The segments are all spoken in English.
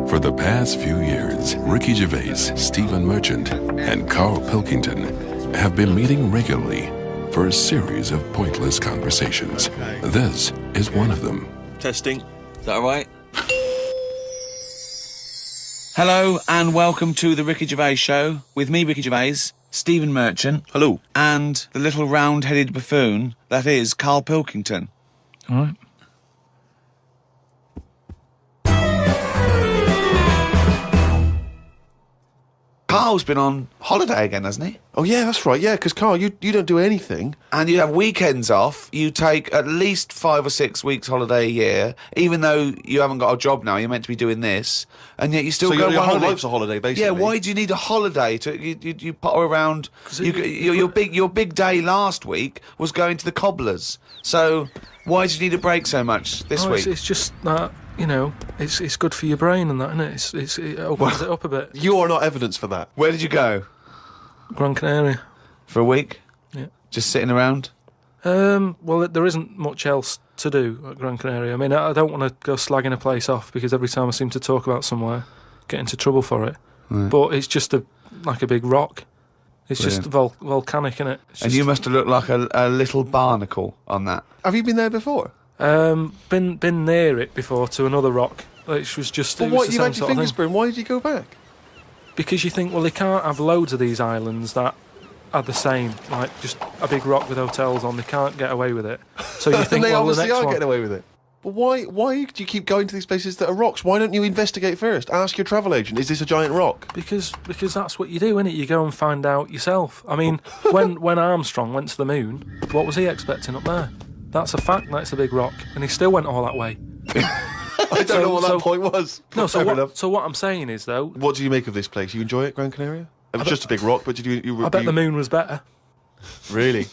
For the past few years, Ricky Gervais, Stephen Merchant, and Carl Pilkington have been meeting regularly for a series of pointless conversations. This is one of them. Testing. Is that all right? Hello and welcome to the Ricky Gervais Show with me, Ricky Gervais, Stephen Merchant. Hello. And the little round-headed buffoon that is Carl Pilkington. All right. Carl's been on holiday again, hasn't he? Oh, yeah, that's right. Yeah, because, Carl, you don't do anything. And you have weekends off. You take at least 5 or 6 weeks holiday a year, even though you haven't got a job now. You're meant to be doing this, and yet you still go. So your on whole holiday. life's a holiday, basically. Yeah. Why do you need a holiday? You potter around. Your big day last week was going to the cobblers. So why do you need a break so much this week? It's just that. You know, it's good for your brain and that, isn't it? It opens it up a bit. You are not evidence for that. Where did you go? Gran Canaria. For a week? Yeah. Just sitting around? Well, there isn't much else to do at Gran Canaria. I mean, I don't want to go slagging a place off because every time I seem to talk about somewhere, I get into trouble for it. Right. But it's just like a big rock. It's Brilliant. Just volcanic, isn't it? And you must have looked like a little barnacle on that. Have you been there before? Been near it before to another rock, which was just. But what, you had your fingers burned? Why did you go back? Because you think, well, they can't have loads of these islands that are the same, like just a big rock with hotels on. They can't get away with it. So you think, they well, obviously the next are one. getting away with it. But why do you keep going to these places that are rocks? Why don't you investigate first? Ask your travel agent, is this a giant rock? Because that's what you do, innit? You go and find out yourself. I mean, when Armstrong went to the moon, what was he expecting up there? That's a fact. That's a big rock, and he still went all that way. I don't know what that point was. No, so what I'm saying is, though... What do you make of this place? You enjoy it, Gran Canaria? It was just a big rock, but did you... I bet the moon was better. Really?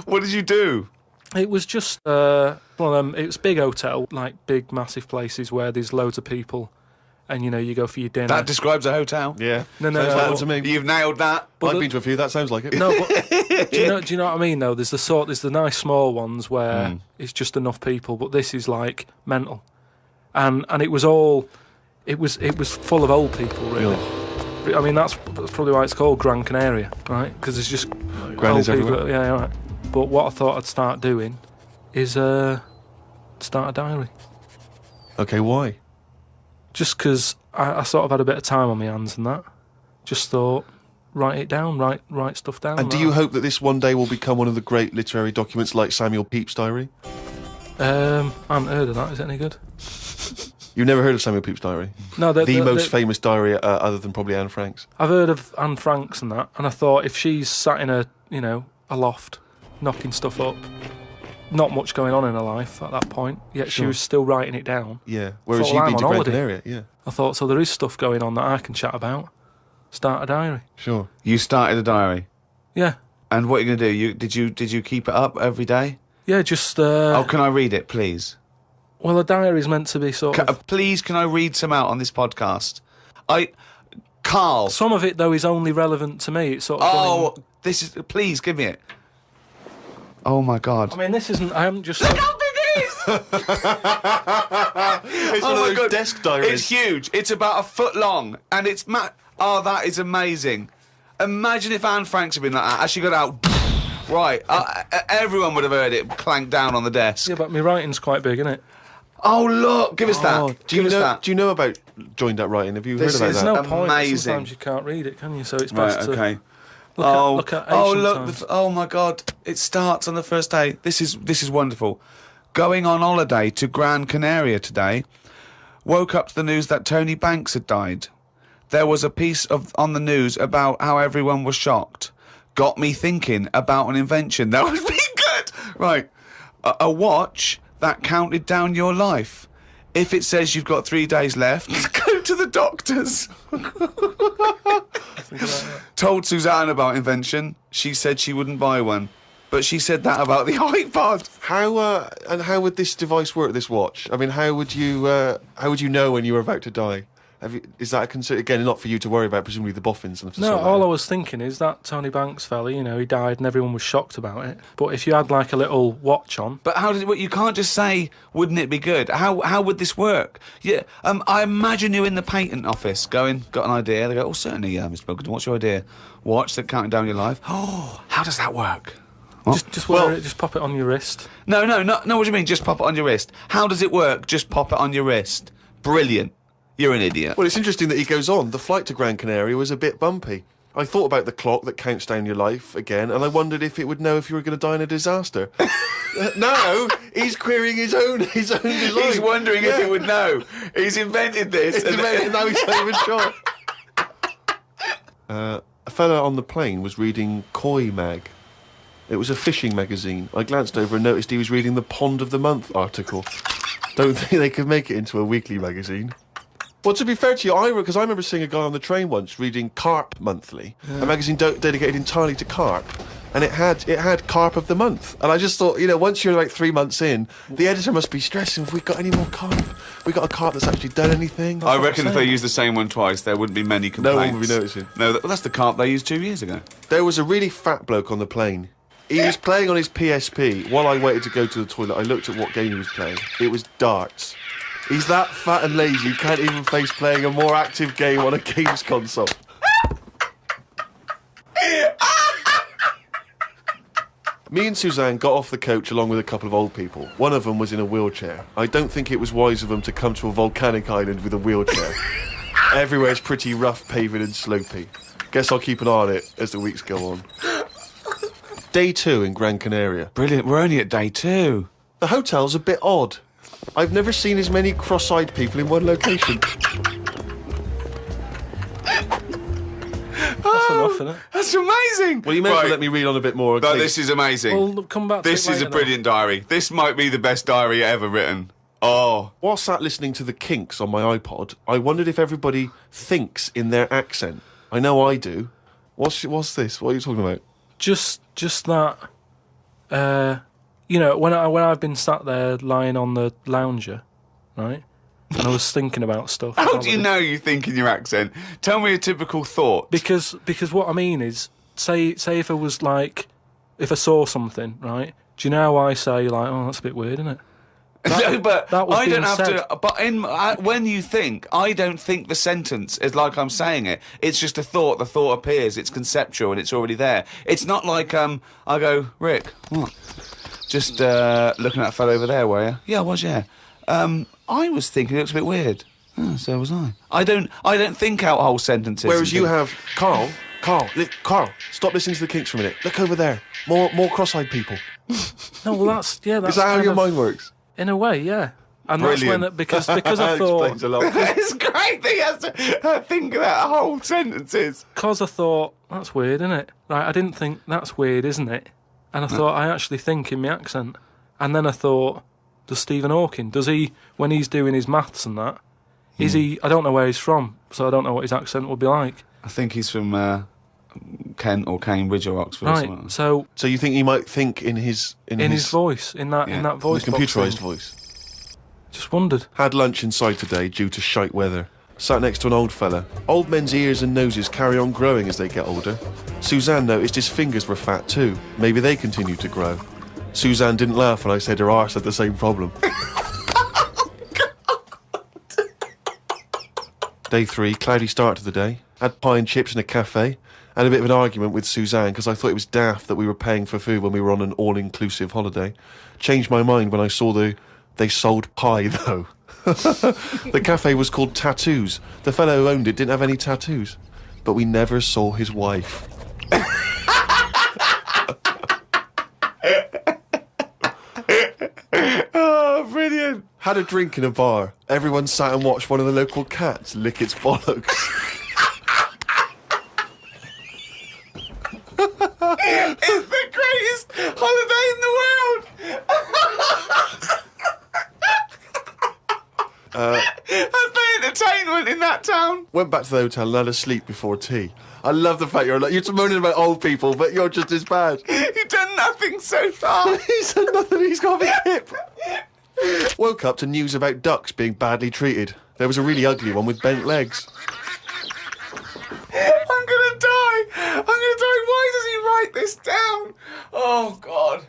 What did you do? It was just one of them... It was a big hotel, like big, massive places where there's loads of people, and, you know, you go for your dinner. That describes a hotel. Yeah. No. Sounds like one to me. You've nailed that. I've been to a few, that sounds like it. No, but do you know what I mean, though? There's the nice small ones where it's just enough people, but this is, like, mental. And it was all... It was full of old people, really. I mean, that's probably why it's called Gran Canaria, right? Because it's just Grannies old people. everywhere. Yeah, right. But what I thought I'd start doing is start a diary. Okay, why? Just because I sort of had a bit of time on my hands and that. Just thought, write it down, write stuff down. And do you hope that this one day will become one of the great literary documents like Samuel Pepys' diary? I haven't heard of that. Is it any good? You've never heard of Samuel Pepys' diary? No, the most famous diary other than probably Anne Frank's. I've heard of Anne Frank's and that, and I thought if she's sat in a loft, knocking stuff up, not much going on in her life at that point, yet she was still writing it down. Yeah, whereas you've I'm been to on Gran holiday. Canaria, yeah. I thought, so there is stuff going on that I can chat about. Start a diary. Sure. You started a diary. Yeah. And what are you going to do? Did you keep it up every day? Yeah, just... can I read it, please? Well, a diary is meant to be sort of... Please, can I read some out on this podcast? Carl... Some of it, though, is only relevant to me. It's sort of... this is... Please, give me it. Oh, my God. I mean, this isn't... I haven't just... Look how big it is! It's one of those desk diaries. It's huge. It's about a foot long. And it's... that is amazing. Imagine if Anne Frank's had been like that. As she got out... Right. Everyone would have heard it clank down on the desk. Yeah, but my writing's quite big, isn't it? Oh, look. Give us that. Do you know about joined up writing? Have you heard about There's that? no point. Amazing. Sometimes you can't read it, can you? So it's best to... Okay. Look at ancient times. Oh my God! It starts on the first day. This is wonderful. Going on holiday to Gran Canaria today. Woke up to the news that Tony Banks had died. There was a piece on the news about how everyone was shocked. Got me thinking about an invention that would be good. Right, a watch that counted down your life. If it says you've got 3 days left, go to the doctors. Told Suzanne about invention. She said she wouldn't buy one. But she said that about the iPod. How would this device work, this watch? I mean, how would you know when you were about to die? Is that a concern? Again, not for you to worry about, presumably the boffins and the No, all I was thinking is that Tony Banks fella, he died and everyone was shocked about it. But if you had like a little watch on... But how does it work? You can't just say, wouldn't it be good? How would this work? Yeah, I imagine you're in the patent office going, got an idea. They go, oh, certainly, Mr. Pilkington, what's your idea? Watch, they're counting down your life. Oh, how does that work? Just wear it, just pop it on your wrist. No, what do you mean, just pop it on your wrist? How does it work, just pop it on your wrist? Brilliant. You're an idiot. Well, it's interesting that he goes on. The flight to Gran Canaria was a bit bumpy. I thought about the clock that counts down your life again, and I wondered if it would know if you were going to die in a disaster. Now he's querying his own design. He's wondering if it would know. He's invented this. And now he's not even sure. A fella on the plane was reading Koi Mag. It was a fishing magazine. I glanced over and noticed he was reading the Pond of the Month article. Don't think they could make it into a weekly magazine. Well, to be fair to you, because I remember seeing a guy on the train once reading Carp Monthly, a magazine dedicated entirely to carp, and it had Carp of the Month. And I just thought, once you're like 3 months in, the editor must be stressing if we've got any more carp. We got a carp that's actually done anything. I reckon if they used the same one twice, there wouldn't be many complaints. No one would be noticing. No, that's the carp they used 2 years ago. There was a really fat bloke on the plane. He was playing on his PSP. While I waited to go to the toilet, I looked at what game he was playing. It was darts. He's that fat and lazy, you can't even face playing a more active game on a games console. Me and Suzanne got off the coach along with a couple of old people. One of them was in a wheelchair. I don't think it was wise of them to come to a volcanic island with a wheelchair. Everywhere's pretty rough, paving and slopey. Guess I'll keep an eye on it as the weeks go on. Day 2 in Gran Canaria. Brilliant, we're only at day 2. The hotel's a bit odd. I've never seen as many cross-eyed people in one location. That's enough, isn't it? That's amazing. Well, you may as well let me read on a bit more. No, this is amazing. We'll come back to This it is a later, brilliant diary. This might be the best diary ever written. Oh. While sat listening to the Kinks on my iPod, I wondered if everybody thinks in their accent. I know I do. What's this? What are you talking about? Just that, when I've been sat there lying on the lounger, right, and I was thinking about stuff. How do you know you think in your accent? Tell me a typical thought. Because what I mean is, say if I was like, if I saw something, right, do you know how I say, like, oh, that's a bit weird, isn't it? No, but that was I don't being have said. to. But when you think, I don't think the sentence is like I'm saying it. It's just a thought. The thought appears. It's conceptual and it's already there. It's not like I go, Rick, what? Just looking at that fellow over there, were you? Yeah, I was. Yeah. I was thinking it looks a bit weird. Oh, so was I. I don't think out whole sentences. Whereas you have Carl, stop listening to the Kinks for a minute. Look over there. More cross-eyed people. No, well, that's Is that how your mind works? In a way, yeah. And Brilliant. that's when because I thought Explains a lot. It's great that he has to think about whole sentences. because I thought that's weird, isn't it? Like I didn't think that's weird, isn't it? And I thought I actually think in my accent. And then I thought, does Stephen Hawking, does he when he's doing his maths and that? Is he? I don't know where he's from, so I don't know what his accent would be like. I think he's from Kent or Cambridge or Oxford. Or Right. something. So So you think he might think in his voice, in that voice, box computerised thing. voice? Just wondered. Had lunch inside today due to shite weather. Sat next to an old fella. Old men's ears and noses carry on growing as they get older. Suzanne noticed his fingers were fat too. Maybe they continue to grow. Suzanne didn't laugh when I said her arse had the same problem. Day 3, cloudy start to the day. Had pie and chips in a cafe. Had a bit of an argument with Suzanne because I thought it was daft that we were paying for food when we were on an all-inclusive holiday. Changed my mind when I saw they sold pie though. The cafe was called Tattoos. The fellow who owned it didn't have any tattoos. But we never saw his wife. Oh, brilliant. Had a drink in a bar. Everyone sat and watched one of the local cats lick its bollocks. It's the greatest holiday in the world. That's the entertainment in that town. Went back to the hotel and had a sleep before tea. I love the fact you're moaning about old people, but you're just as bad. You've done nothing so far. He's done nothing, he's got a big hip. Woke up to news about ducks being badly treated. There was a really ugly one with bent legs. I'm gonna die. Why does he write this down? Oh, God.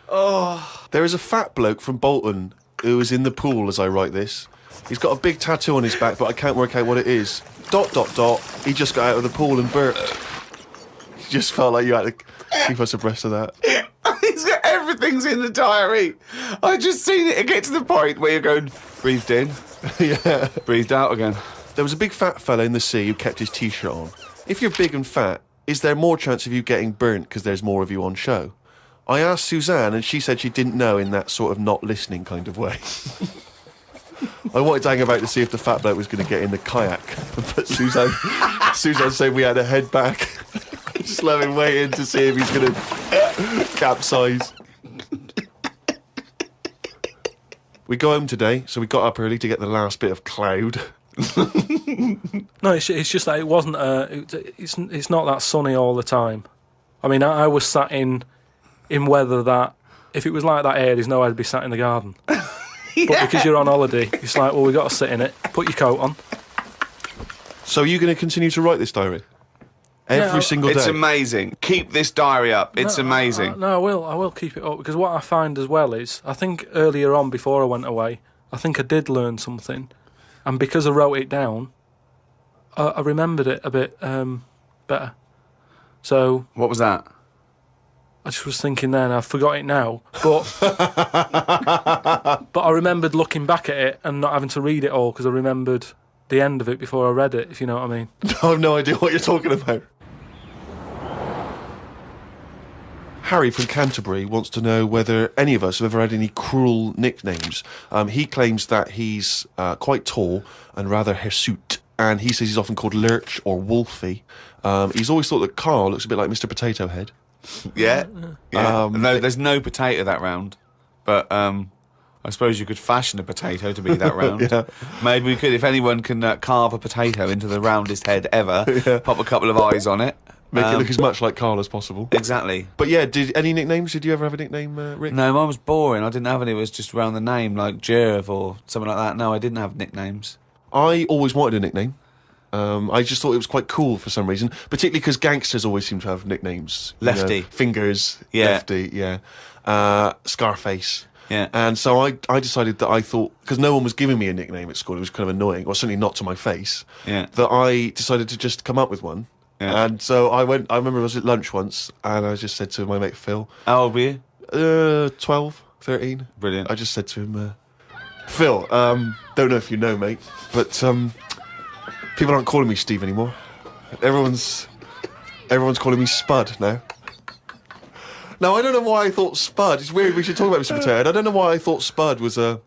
Oh. There is a fat bloke from Bolton who is in the pool as I write this. He's got a big tattoo on his back, but I can't work out what it is. ... He just got out of the pool and burped. Just felt like you had to keep us abreast of that. Everything's in the diary. I just seen it get to the point where you're going, breathed in, Yeah. breathed out again. There was a big fat fella in the sea who kept his T-shirt on. If you're big and fat, is there more chance of you getting burnt because there's more of you on show? I asked Suzanne, and she said she didn't know in that sort of not listening kind of way. I wanted to hang about to see if the fat bloke was going to get in the kayak, but Suzanne said we had to head back. Just let him wait in to see if he's going to capsize. We go home today, so we got up early to get the last bit of cloud. No, it's just that it wasn't. It's not that sunny all the time. I mean, I was sat in weather that if it was like that here, there's no way I'd be sat in the garden. Yeah. But because you're on holiday, it's like, well, we got to sit in it. Put your coat on. So are you going to continue to write this diary? Every single day? It's amazing. Keep this diary up. It's amazing. No, I will keep it up, because what I find as well is, I think earlier on, before I went away, I think I did learn something. And because I wrote it down, I remembered it a bit better. So... What was that? I just was thinking then, I forgot it now, but but I remembered looking back at it and not having to read it all, because I remembered the end of it before I read it, if you know what I mean. I have no idea what you're talking about. Harry from Canterbury wants to know whether any of us have ever had any cruel nicknames. He claims that he's quite tall and rather hirsute, and he says he's often called Lurch or Wolfie. He's always thought that Carl looks a bit like Mr. Potato Head. Yeah. No, there's no potato that round, but I suppose you could fashion a potato to be that round. Yeah. Maybe we could, if anyone can carve a potato into the roundest head ever, pop a couple of eyes on it. Make it look as much like Carl as possible. Exactly. But yeah, any nicknames? Did you ever have a nickname, Rick? No, mine was boring. I didn't have any. It was just around the name, like Gervais or something like that. No, I didn't have nicknames. I always wanted a nickname. I just thought it was quite cool for some reason, particularly because gangsters always seem to have nicknames. Lefty. Fingers. Yeah. Lefty, yeah. Scarface. Yeah. And so I decided that I thought, because no one was giving me a nickname at school, it was kind of annoying, or certainly not to my face, that I decided to just come up with one. Yeah. And so I remember I was at lunch once, and I just said to my mate Phil. How old were you? 12, 13. Brilliant. I just said to him, Phil, don't know if you know, mate, but people aren't calling me Steve anymore. Everyone's calling me Spud now. Now, I don't know why I thought Spud. It's weird, we should talk about Mr. Potato Head. I don't know why I thought Spud was a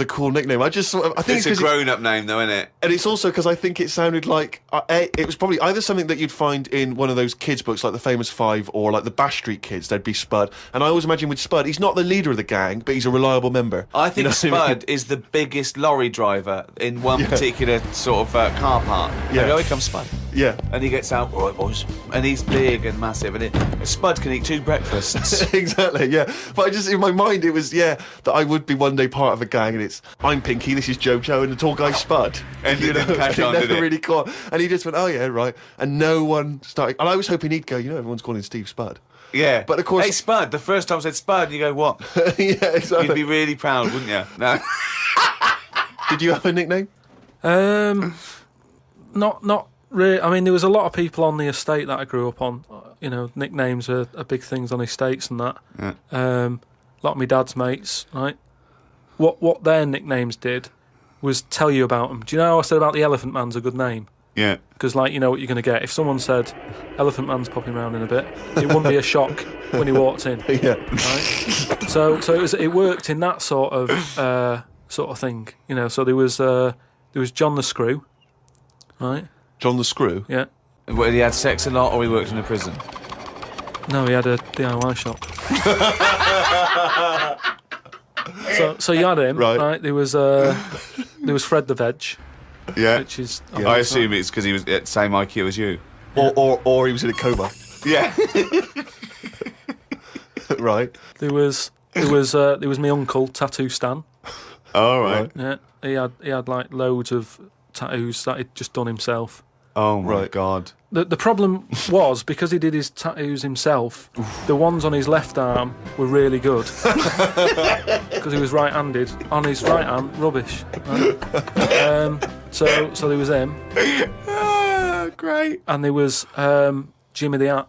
cool nickname. I think it's a grown-up name, though, isn't it? And it's also because I think it sounded like it was probably either something that you'd find in one of those kids' books, like the Famous Five, or like the Bash Street Kids. There'd be Spud, and I always imagine with Spud, he's not the leader of the gang, but he's a reliable member. I think Spud I mean? is the biggest lorry driver in one particular sort of car park. Yeah. Here comes Spud. Yeah. And he gets out, all right, boys. And he's big and massive, and Spud can eat 2 breakfasts. Exactly, yeah. But I just, in my mind, it was, that I would be one day part of a gang, and I'm Pinky, this is Jojo, and the tall guy Spud. And you didn't catch on, never did it? really caught. And he just went, oh yeah, right. And no one started. And I was hoping he'd go, everyone's calling Steve Spud. Yeah. But of course. Hey, Spud. The first time I said Spud, you go, what? Yeah, exactly. You'd be really proud, wouldn't you? No. Did you have a nickname? Not really. I mean, there was a lot of people on the estate that I grew up on. Nicknames are big things on estates and that. Yeah. A lot of my dad's mates, right? What their nicknames did was tell you about them. Do you know how I said about the Elephant Man's a good name? Yeah. Because, you know what you're going to get. If someone said, Elephant Man's popping around in a bit, it wouldn't be a shock when he walked in. Yeah. Right? So it worked in that sort of thing. So there was John the Screw, right? John the Screw? Yeah. Whether he had sex a lot or he worked in a prison? No, he had a DIY shop. So you had him, right? There was Fred the Veg. Yeah. Which is, I assume it's because he was at the same IQ as you. Or he was in a coma. Yeah. Right. There was my uncle, Tattoo Stan. All right. Yeah, he had like loads of tattoos that he'd just done himself. Oh my God. The problem was, because he did his tattoos himself, the ones on his left arm were really good. Because he was right-handed. On his right hand, rubbish. Right? So there was him. Great. And there was Jimmy the Hat.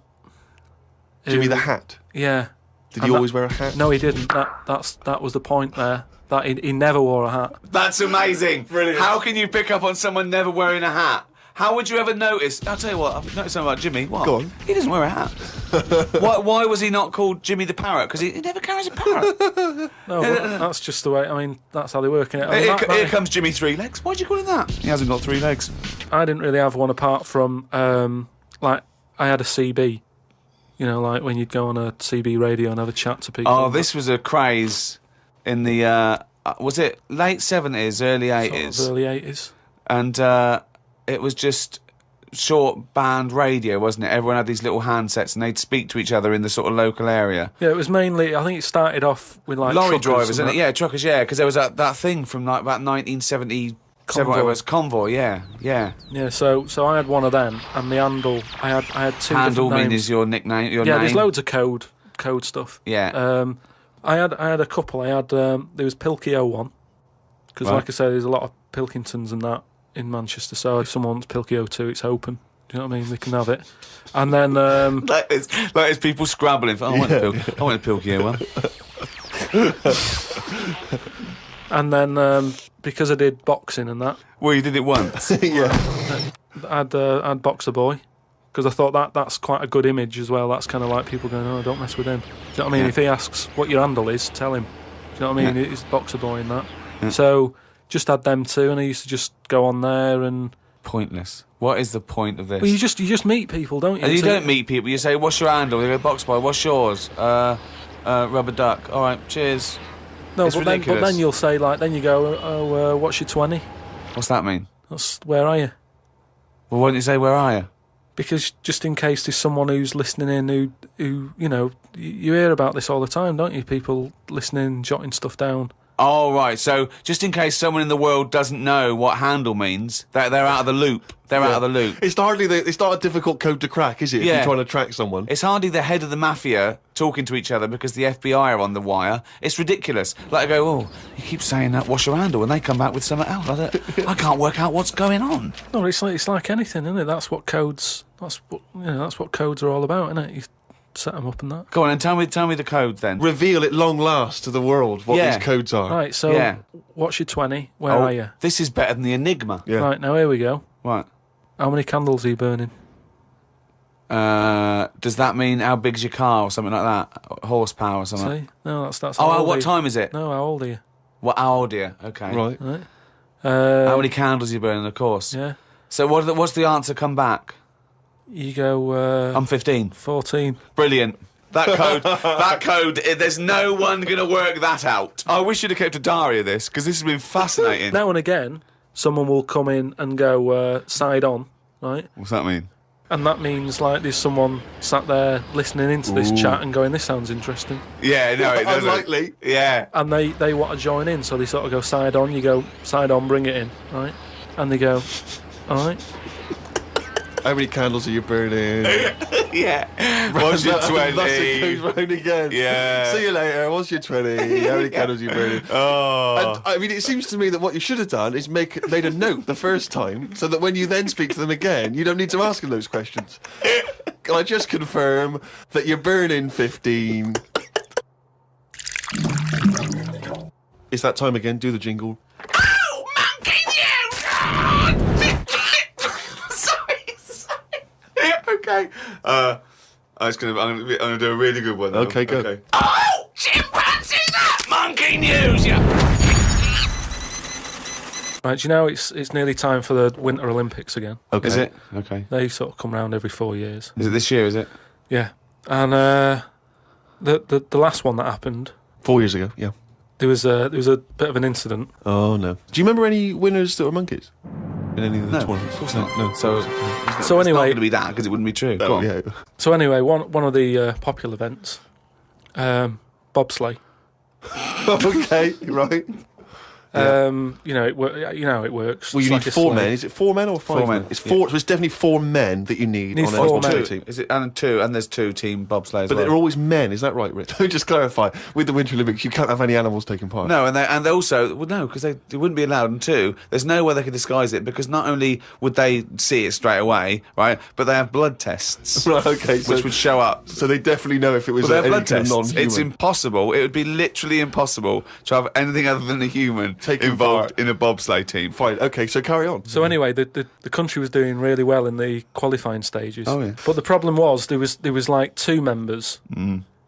Jimmy the Hat? Yeah. Did he always wear a hat? No, he didn't. That was the point there. That he never wore a hat. That's amazing. Brilliant. How can you pick up on someone never wearing a hat? How would you ever notice? I'll tell you what, I've noticed something about Jimmy. What? Go on. He doesn't wear a hat. Why was he not called Jimmy the Parrot? Because he never carries a parrot. No, but that's just the way. I mean, that's how they work in it. I mean, Here comes Jimmy Three Legs. Why'd you call him that? He hasn't got 3 legs. I didn't really have one apart from like I had a CB. You know, like when you'd go on a CB radio and have a chat to people. Oh, this was a craze in the was it late 70s, early 80s? Sort of early 80s. And it was just short band radio, wasn't it? Everyone had these little handsets and they'd speak to each other in the sort of local area. Yeah, it was mainly, I think it started off with like lorry truckers drivers, and isn't it? Yeah, truckers, yeah, because there was that thing from like about 1977, whatever it was, Convoy, yeah. Yeah, so I had one of them, and the handle, I had 2 Handle different names. means your nickname, your yeah, name. there's loads of code stuff. Yeah. I had a couple. I had there was Pilkey 01, because Right. like I say, there's a lot of Pilkingtons and that in Manchester. So if someone wants Pilkey 02, it's open. Do you know what I mean? They can have it. And then Like it's people scrabbling for, I want a Pilkey one. and then because I did boxing and that, Well, you did it once. Yeah. I'd Boxer Boy, because I thought that's quite a good image as well. That's kind of like people going, oh, don't mess with him. Do you know what I mean? Yeah. If he asks what your handle is, tell him. Do you know what I mean? Yeah. It's Boxer Boy and that. Yeah. So just had them 2, and I used to just go on there and. Pointless. What is the point of this? Well, you just meet people, don't you? And you So- don't meet people. You say, "What's your handle?" They go, "Box Boy." What's yours? Rubber duck. All right, cheers. No, It's but ridiculous. then you'll say like, then you go, oh, what's your 20? What's that mean? That's where are you? Well, why don't you say, "Where are you"? Because just in case there's someone who's listening in who you know, you hear about this all the time, don't you? People listening, jotting stuff down. Oh, right. So, just in case someone in the world doesn't know what handle means, they're out of the loop. They're out of the loop. It's not a difficult code to crack, is it? If Yeah. you're trying to track someone. It's hardly the head of the mafia talking to each other because the FBI are on the wire. It's ridiculous. Like, I go, oh, he keeps saying that, what's your handle? And they come back with something else. I can't work out what's going on. No, it's like anything, isn't it? That's what codes are all about, isn't it? You set them up and that. Go on and tell me the code then. Reveal at long last to the world what Yeah. these codes are. Right, so Yeah. what's your 20? Where are you? This is better than the Enigma. Yeah. Right, now here we go. Right. How many candles are you burning? Does that mean how big's your car or something like that? Horsepower or something? See? No, that's Oh, how old what are you? time is it? No, how old are you? What, how old are you? Okay. Right. Right. How many candles are you burning, of course? Yeah. So what's the answer come back? You go I'm 15. 14. Brilliant. That code, there's no one going to work that out. I wish you'd have kept a diary of this, because this has been fascinating. Now and again, someone will come in and go side on, right? What's that mean? And that means like there's someone sat there listening into this chat and going, this sounds interesting. Yeah, no, it doesn't. Unlikely. Yeah. And they want to join in, so they sort of go side on, you go side on, bring it in, right? And they go, all right. How many candles are you burning? Yeah. What's your 20? Thus it goes round again. Yeah. See you later. What's your 20? How many candles are you burning? Oh. And, I mean, it seems to me that what you should have done is made a note the first time, so that when you then speak to them again, you don't need to ask them those questions. Can I just confirm that you're burning 15? It's that time again. Do the jingle. Okay. I'm gonna do a really good one. Now. Okay, go. Oh, chimpanzee! That monkey news, yeah. Right, do you know it's nearly time for the Winter Olympics again? Okay. Is it? Okay. They sort of come round every 4 years. Is it this year? Is it? Yeah. And the last one that happened, 4 years ago. Yeah. there was a bit of an incident. Oh no. Do you remember any winners that were monkeys in any of the No, tournaments? of course not. No. So So it's not anyway, going to be that because it wouldn't be true. Go Oh, on. yeah. so anyway, one of the popular events, bobsleigh. Okay. Right. You know, you know how it works. Well, you It's need like a 4 sleigh. men. Is it 4 men or 5 4 men? men. It's 4. So it's definitely 4 men that you need Need on 4 a men. bobsleigh team. Is it and two? And there's 2 team bobsleighs. But they're always men. Is that right, Rich? Let me just clarify. With the Winter Olympics, you can't have any animals taking part. No, and they also no, because they wouldn't be allowed. And 2, there's no way they could disguise it because not only would they see it straight away, right, but they have blood tests, Right, okay. So, which would show up. so they definitely know if it was Well, they have any blood kind of tests. non-human. It's impossible. It would be literally impossible to have anything other than a human Taking involved part. in a bobsleigh team. Fine. Okay, so carry on. So anyway, the country was doing really well in the qualifying stages. Oh, yeah. But the problem was there was like 2 members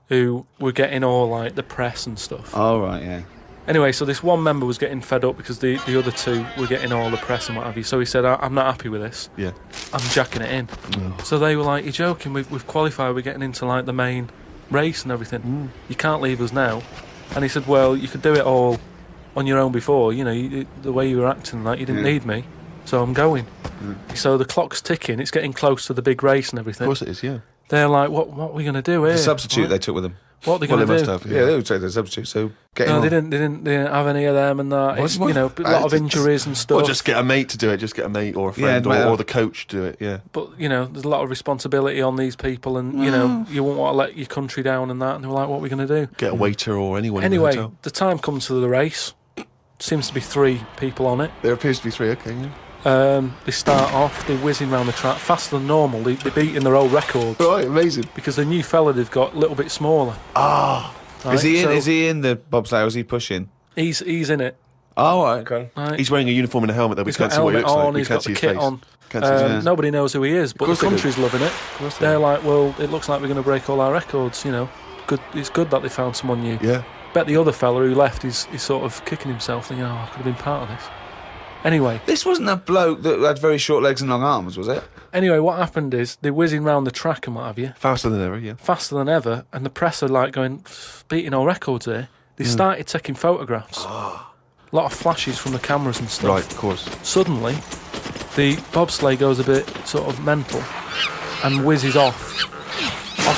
who were getting all like the press and stuff. Oh right, yeah. Anyway, so this one member was getting fed up because the other 2 were getting all the press and what have you. So he said, I'm not happy with this. Yeah. I'm jacking it in. So they were like, you're joking, we've qualified, we're getting into like the main race and everything. You can't leave us now. And he said, well, you could do it all on your own before, you know, the way you were acting, like you didn't need me, so I'm going. So the clock's ticking, it's getting close to the big race and everything. Of course it is. Yeah. They're like, what are we going to do here? The substitute Right? they took with them. What are they Well, going they to do? must have. Yeah, they would take the substitute. So get No, him they on. didn't have any of them and that. It's, What? you know, a lot of It's- injuries and stuff. Or just get a mate to do it. Just get a mate or a friend Yeah, or the coach to do it. Yeah. But, you know, there's a lot of responsibility on these people and, you know, you won't want to let your country down and that. And they were like, what are we going to do? Get a waiter or anyone. in the Anyway, hotel. the time comes to the race. Seems to be 3 people on it. There appears to be 3. Okay. Yeah. They start off, they're whizzing around the track faster than normal. They're beating their old records Right. Amazing. because the new fella they've got a little bit smaller. Right? Is he in? So Is he in the bobsleigh? Or is he pushing? He's in it. Oh, right, okay. Right? He's wearing a uniform and a helmet. Though we He's can't got see what he helmet looks like. on. We He's can't got see the his kit face. on. Can't see his face. Nobody knows who he is, but the course they do. country's loving it. course they They're do. like, well, it looks like we're going to break all our records. You know, good. It's good that they found someone new. Yeah. Bet the other fella who left, he's sort of kicking himself, thinking, oh, I could have been part of this. Anyway, This wasn't a bloke that had very short legs and long arms, was it? what happened is they're whizzing round the track and what have you, Faster than ever. Yeah. faster than ever, and the press are like going, beating all records here. They started taking photographs. A lot of flashes from the cameras and stuff. Right. Of course. Suddenly, the bobsleigh goes a bit sort of mental and whizzes off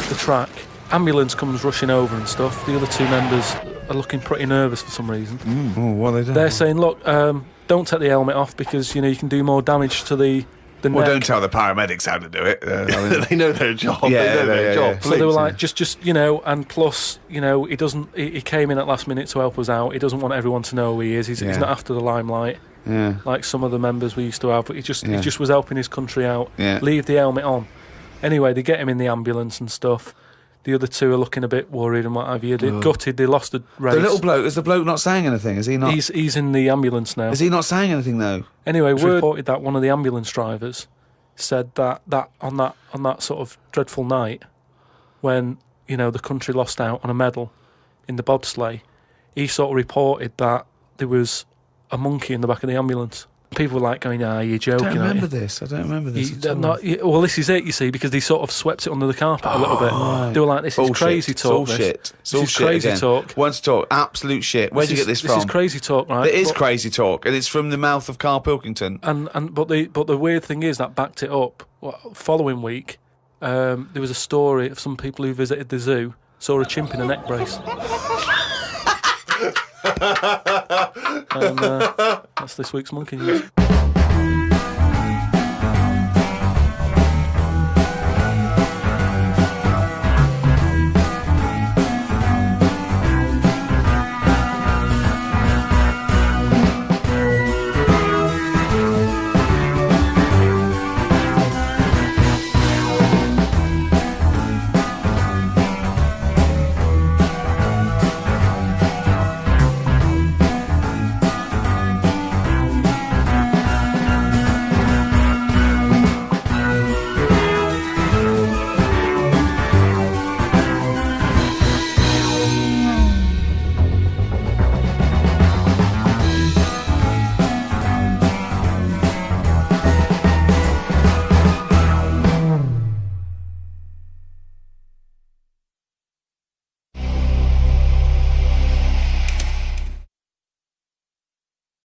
the track. Ambulance comes rushing over and stuff. The other 2 members are looking pretty nervous for some reason. Oh, what are they doing? They're saying, look, don't take the helmet off because, you know, you can do more damage to the well, neck. don't tell the paramedics how to do it. They know their job. Yeah, they know their yeah, job. yeah. So they were Please. like, just you know, and plus, you know, he came in at last minute to help us out. He doesn't want everyone to know who he is. He's Yeah. not after the limelight Yeah. like some of the members we used to have. But he just Yeah. was helping his country out. Yeah. Leave the helmet on. Anyway, they get him in the ambulance and stuff. The other 2 are looking a bit worried and what have you. They're gutted. They lost the race. The little bloke, is the bloke not saying anything? Is he not? He's in the ambulance now. Is he not saying anything though? Anyway, word reported that one of the ambulance drivers said that on that sort of dreadful night when, you know, the country lost out on a medal in the bobsleigh, he sort of reported that there was a monkey in the back of the ambulance. People were like going, you're joking. I don't aren't remember you? this. I don't remember this. They're at all. not- well, this is it, you see, because they sort of swept it under the carpet a little bit. right. They were like, this Bullshit. is crazy It's talk. all this. shit. It's This all is shit crazy again. talk. Once talk, absolute shit. Where'd you get this from? This is crazy talk, right? It is But- crazy talk, and it's from the mouth of Carl Pilkington. But the weird thing is that backed it up. Following week, there was a story of some people who visited the zoo saw a chimp in a neck brace. And that's this week's Monkey News.